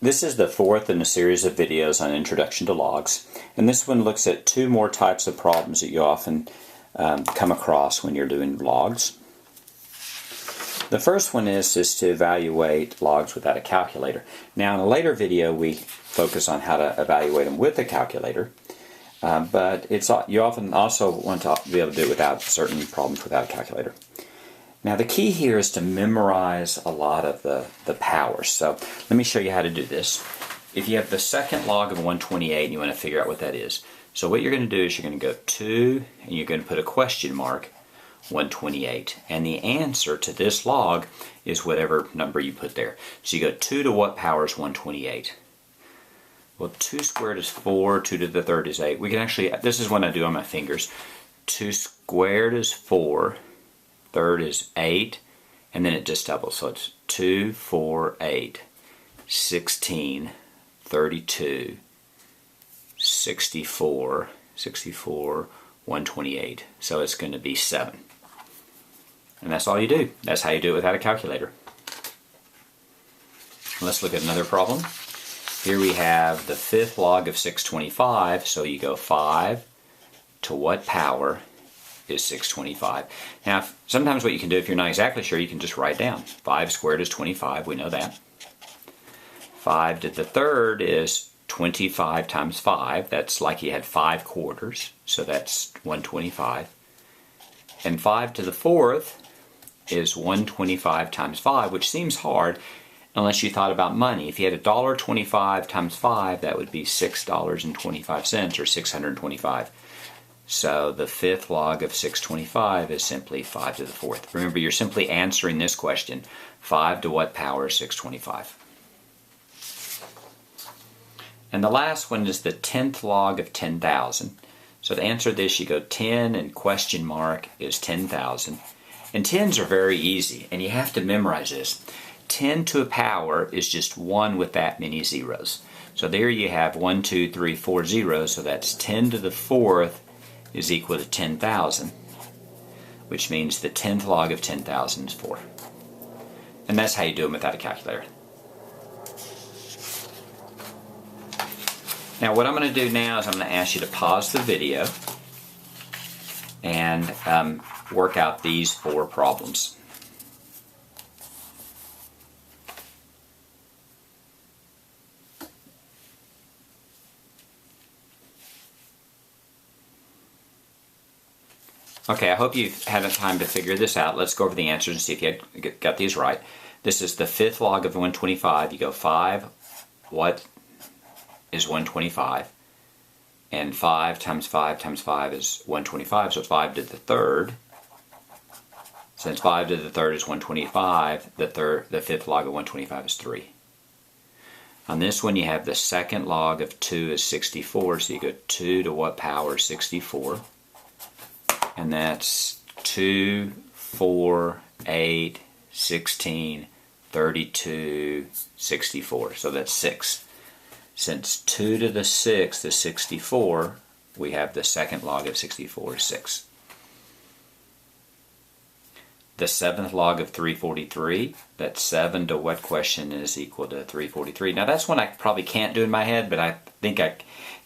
This is the fourth in a series of videos on Introduction to Logs, and this one looks at two more types of problems that you often come across when you're doing logs. The first one is to evaluate logs without a calculator. Now in a later video we focus on how to evaluate them with a calculator, but you often also want to be able to do it without certain problems without a calculator. Now the key here is to memorize a lot of the powers. So let me show you how to do this. If you have the second log of 128 and you want to figure out what that is, so what you're going to do is you're going to go 2 and you're going to put a question mark 128, and the answer to this log is whatever number you put there. So you go 2 to what power is 128? Well, 2 squared is 4, 2 to the third is 8. We can actually, this is what I do on my fingers. 2 squared is 4, third is 8, and then it just doubles. So it's 2, 4, 8, 16, 32, 64, 128. So it's going to be 7. And that's all you do. That's how you do it without a calculator. Let's look at another problem. Here we have the fifth log of 625, so you go 5 to what power is 625. Now, sometimes what you can do, if you're not exactly sure, you can just write down. 5 squared is 25, we know that. 5 to the third is 25 times 5. That's like you had 5 quarters, so that's 125. And 5 to the fourth is 125 times 5, which seems hard unless you thought about money. If you had $1.25 times 5, that would be $6.25 or 625. So the fifth log of 625 is simply 5 to the fourth. Remember, you're simply answering this question. 5 to what power is 625? And the last one is the 10th log of 10,000. So to answer this, you go 10 and question mark is 10,000. And 10s are very easy, and you have to memorize this. 10 to a power is just 1 with that many zeros. So there you have 1, 2, 3, 4 zeros, so that's 10 to the fourth is equal to 10,000, which means the 10th log of 10,000 is 4. And that's how you do them without a calculator. Now what I'm going to do now is I'm going to ask you to pause the video and work out these 4 problems. Okay, I hope you've had time to figure this out. Let's go over the answers and see if you got these right. This is the fifth log of 125. You go 5, what is 125? And 5 times 5 times 5 is 125, so 5 to the third. Since 5 to the third is 125, the fifth log of 125 is 3. On this one you have the second log of 2 is 64, so you go 2 to what power is 64? And that's 2, 4, 8, 16, 32, 64. So that's 6. Since 2 to the 6th is 64, we have the second log of 64 is 6. The seventh log of 343, that's 7 to what question is equal to 343? Now that's one I probably can't do in my head, but I think I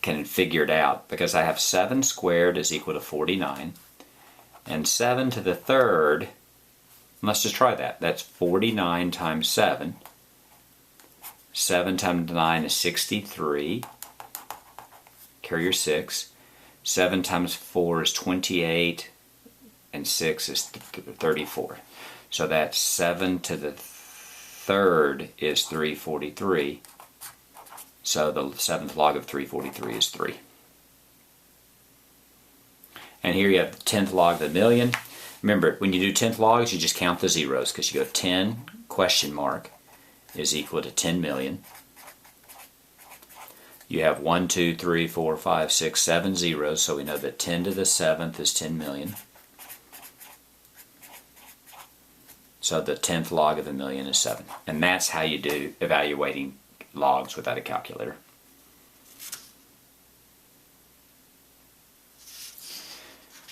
can figure it out because I have 7 squared is equal to 49. And 7 to the third, let's just try that. That's 49 times 7. 7 times 9 is 63. Carry your 6. 7 times 4 is 28. And 6 is 34. So that's 7 to the third is 343. So the 7th log of 343 is 3. And here you have the 10th log of the million. Remember, when you do 10th logs, you just count the zeros because you go 10 question mark is equal to 10 million. You have 1, 2, 3, 4, 5, 6, 7 zeros, so we know that 10 to the 7th is 10 million. So the 10th log of a million is 7. And that's how you do evaluating logs without a calculator.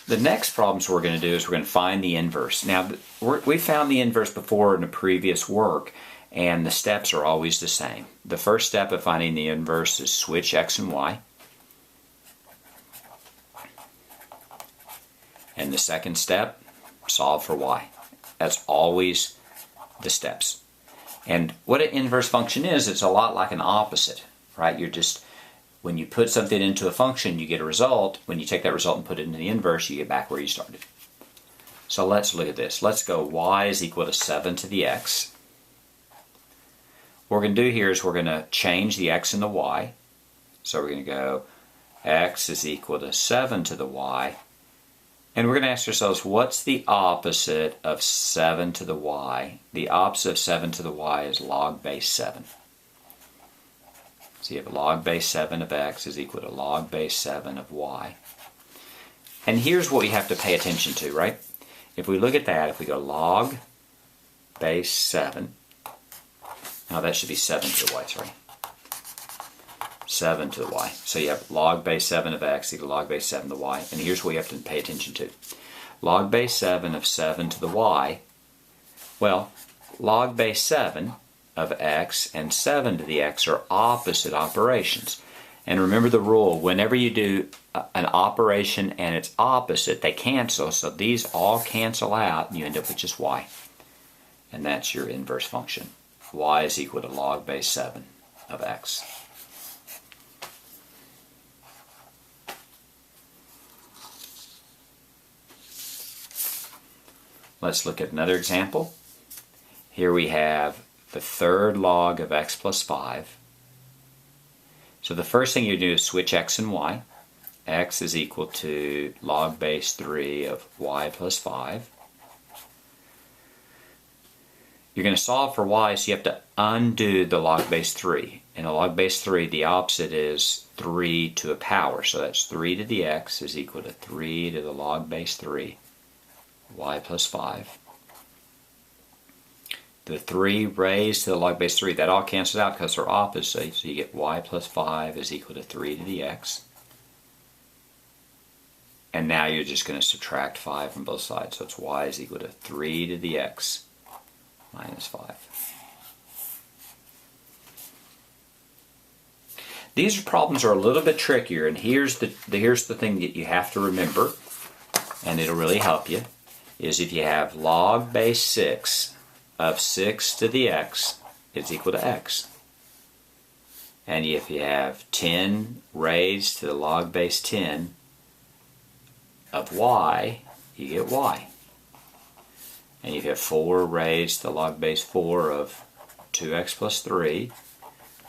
The next problems we're going to do is we're going to find the inverse. Now, we found the inverse before in a previous work, and the steps are always the same. The first step of finding the inverse is switch x and y. And the second step, solve for y. That's always the steps. And what an inverse function is, it's a lot like an opposite, right? You're just, when you put something into a function, you get a result. When you take that result and put it into the inverse, you get back where you started. So let's look at this. Let's go y is equal to 7 to the x. What we're going to do here is we're going to change the x and the y. So we're going to go x is equal to 7 to the y. And we're going to ask ourselves, what's the opposite of 7 to the y? The opposite of 7 to the y is log base 7. So you have log base 7 of x is equal to log base 7 of y. And here's what we have to pay attention to, right? If we look at that, if we go log base 7, now that should be 7 to the y, sorry. 7 to the y. So you have log base 7 of x equal to log base 7 of the y. And here's what you have to pay attention to. Log base 7 of 7 to the y. Well, log base 7 of x and 7 to the x are opposite operations. And remember the rule, whenever you do an operation and it's opposite, they cancel. So these all cancel out and you end up with just y. And that's your inverse function. Y is equal to log base 7 of x. Let's look at another example. Here we have the third log of x plus 5. So the first thing you do is switch x and y. X is equal to log base 3 of y plus 5. You're going to solve for y, so you have to undo the log base 3. In a log base 3, the opposite is 3 to a power. So that's 3 to the x is equal to 3 to the log base 3. Y plus 5. The 3 raised to the log base 3, that all cancels out because they're opposite, so you get y plus 5 is equal to 3 to the x. And now you're just going to subtract 5 from both sides, so it's y is equal to 3 to the x minus 5. These problems are a little bit trickier, and here's the thing that you have to remember, and it'll really help you, is if you have log base 6 of 6 to the x, it's equal to x. And if you have 10 raised to the log base 10 of y, you get y. And if you have 4 raised to the log base 4 of 2x plus 3,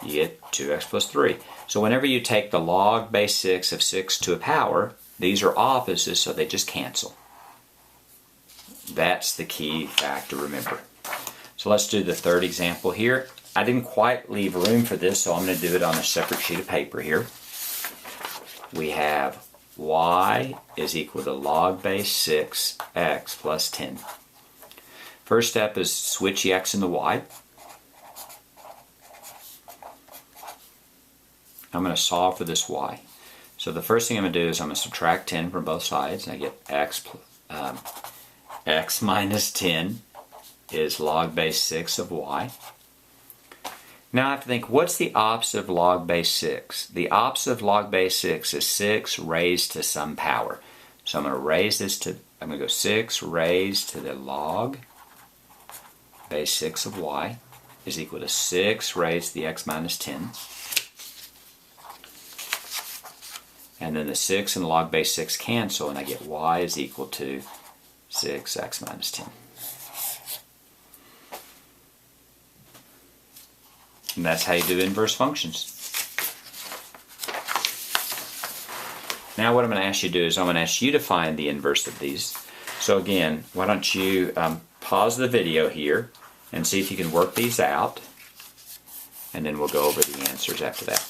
you get 2x plus 3. So whenever you take the log base 6 of 6 to a power, these are opposites, so they just cancel. That's the key fact to remember. So let's do the third example here. I didn't quite leave room for this, so I'm going to do it on a separate sheet of paper here. We have y is equal to log base 6x plus 10. First step is switch the x and the y. I'm going to solve for this y. So the first thing I'm going to do is I'm going to subtract 10 from both sides, and I get x minus 10 is log base 6 of y. Now I have to think, what's the opposite of log base 6? The opposite of log base 6 is 6 raised to some power. So I'm going to raise this to, I'm going to go 6 raised to the log base 6 of y is equal to 6 raised to the x minus 10. And then the 6 and the log base 6 cancel, and I get y is equal to 6x minus 10. And that's how you do inverse functions. Now what I'm going to ask you to do is I'm going to ask you to find the inverse of these. So again, why don't you pause the video here and see if you can work these out, and then we'll go over the answers after that.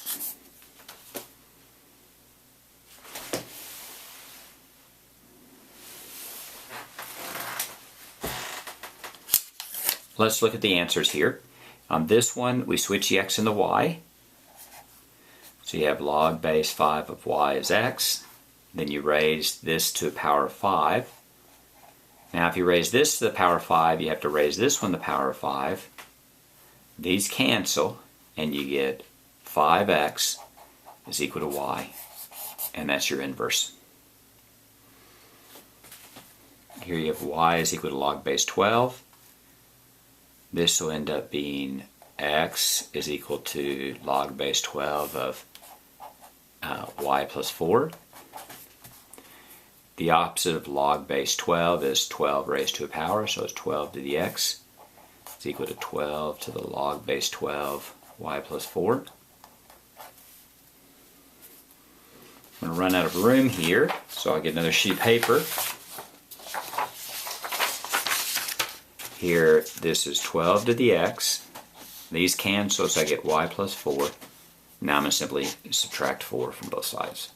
Let's look at the answers here. On this one, we switch the x and the y. So you have log base 5 of y is x. Then you raise this to the power of 5. Now if you raise this to the power of 5, you have to raise this one to the power of 5. these cancel, and you get 5x is equal to y, and that's your inverse. Here you have y is equal to log base 12. This will end up being x is equal to log base 12 of y plus 4. The opposite of log base 12 is 12 raised to a power, so it's 12 to the x. It's equal to 12 to the log base 12 y plus 4. I'm going to run out of room here, so I'll get another sheet of paper. Here, this is 12 to the x. These cancel, so I get y plus 4. Now I'm going to simply subtract 4 from both sides.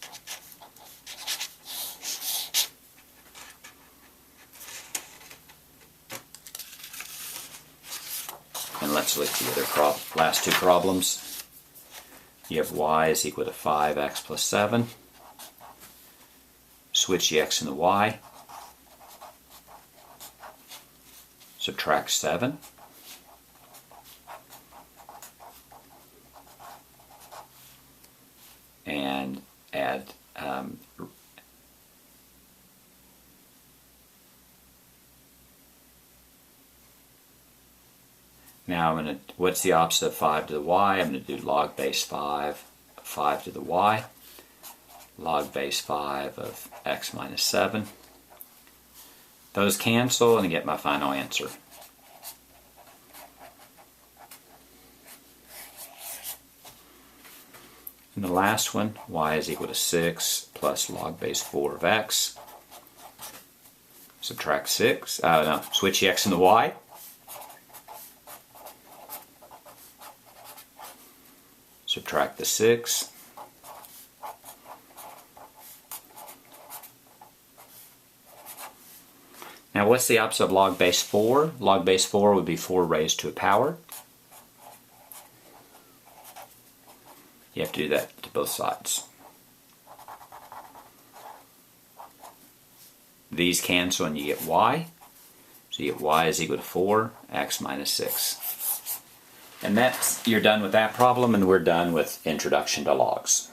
And let's look at the other last two problems. You have y is equal to 5x plus 7. Switch the x and the y. Subtract 7. And add now I'm going to, what's the opposite of 5 to the y? I'm going to do log base 5 to the y. Log base 5 of x minus 7. Those cancel, and I get my final answer. And the last one, y is equal to 6 plus log base 4 of x. Subtract 6. Switch the x and the y. Subtract the 6. Now what's the opposite of log base 4? Log base 4 would be 4 raised to a power. You have to do that to both sides. These cancel and you get y. So you get y is equal to 4, x minus 6. And you're done with that problem, and we're done with Introduction to Logs.